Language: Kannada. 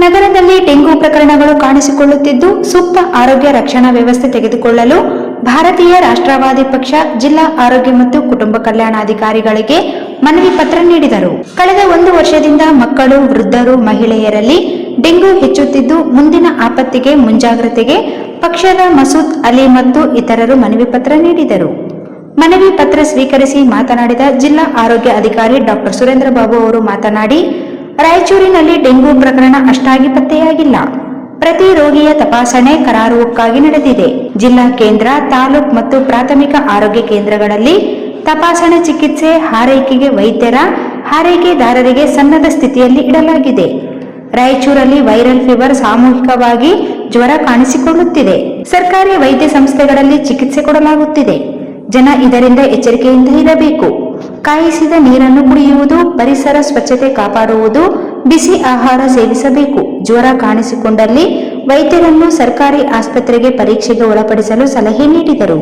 ನಗರದಲ್ಲಿ ಡೆಂಗು ಪ್ರಕರಣಗಳು ಕಾಣಿಸಿಕೊಳ್ಳುತ್ತಿದ್ದು ಸೂಕ್ತ ಆರೋಗ್ಯ ರಕ್ಷಣಾ ವ್ಯವಸ್ಥೆ ತೆಗೆದುಕೊಳ್ಳಲು ಭಾರತೀಯ ರಾಷ್ಟ್ರವಾದಿ ಪಕ್ಷ ಜಿಲ್ಲಾ ಆರೋಗ್ಯ ಮತ್ತು ಕುಟುಂಬ ಕಲ್ಯಾಣಾಧಿಕಾರಿಗಳಿಗೆ ಮನವಿ ಪತ್ರ ನೀಡಿದರು. ಕಳೆದ 1 ವರ್ಷದಿಂದ ಮಕ್ಕಳು, ವೃದ್ಧರು, ಮಹಿಳೆಯರಲ್ಲಿ ಡೆಂಗು ಹೆಚ್ಚುತ್ತಿದ್ದು ಮುಂದಿನ ಆಪತ್ತಿಗೆ ಮುಂಜಾಗ್ರತೆಗೆ ಪಕ್ಷದ ಮಸೂದ್ ಅಲಿ ಮತ್ತು ಇತರರು ಮನವಿ ಪತ್ರ ನೀಡಿದರು. ಮನವಿ ಪತ್ರ ಸ್ವೀಕರಿಸಿ ಮಾತನಾಡಿದ ಜಿಲ್ಲಾ ಆರೋಗ್ಯ ಅಧಿಕಾರಿ ಡಾಕ್ಟರ್ ಸುರೇಂದ್ರ ಬಾಬು ಅವರು ಮಾತನಾಡಿ, ರಾಯಚೂರಿನಲ್ಲಿ ಡೆಂಗು ಪ್ರಕರಣ ಅಷ್ಟಾಗಿ ಪತ್ತೆಯಾಗಿಲ್ಲ. ಪ್ರತಿ ರೋಗಿಯ ತಪಾಸಣೆ ಕರಾರುವಕ್ಕಾಗಿ ನಡೆದಿದೆ. ಜಿಲ್ಲಾ ಕೇಂದ್ರ, ತಾಲೂಕು ಮತ್ತು ಪ್ರಾಥಮಿಕ ಆರೋಗ್ಯ ಕೇಂದ್ರಗಳಲ್ಲಿ ತಪಾಸಣೆ, ಚಿಕಿತ್ಸೆ, ಹಾರೈಕೆಗೆ ವೈದ್ಯರ, ಹಾರೈಕೆದಾರರಿಗೆ ಸನ್ನದ್ಧ ಸ್ಥಿತಿಯಲ್ಲಿ ಇಡಲಾಗಿದೆ. ರಾಯಚೂರಲ್ಲಿ ವೈರಲ್ ಫೀವರ್, ಸಾಮೂಹಿಕವಾಗಿ ಜ್ವರ ಕಾಣಿಸಿಕೊಳ್ಳುತ್ತಿದೆ. ಸರ್ಕಾರಿ ವೈದ್ಯ ಸಂಸ್ಥೆಗಳಲ್ಲಿ ಚಿಕಿತ್ಸೆ ಕೊಡಲಾಗುತ್ತಿದೆ. ಜನ ಇದರಿಂದ ಎಚ್ಚರಿಕೆಯಿಂದ ಇರಬೇಕು. ಕಾಯಿಸಿದ ನೀರನ್ನು ಕುಡಿಯುವುದು, ಪರಿಸರ ಸ್ವಚ್ಛತೆ ಕಾಪಾಡುವುದು, ಬಿಸಿ ಆಹಾರ ಸೇವಿಸಬೇಕು. ಜ್ವರ ಕಾಣಿಸಿಕೊಂಡಲ್ಲಿ ವೈದ್ಯರನ್ನು ಸರ್ಕಾರಿ ಆಸ್ಪತ್ರೆಗೆ ಪರೀಕ್ಷೆಗೆ ಒಳಪಡಿಸಲು ಸಲಹೆ ನೀಡಿದರು.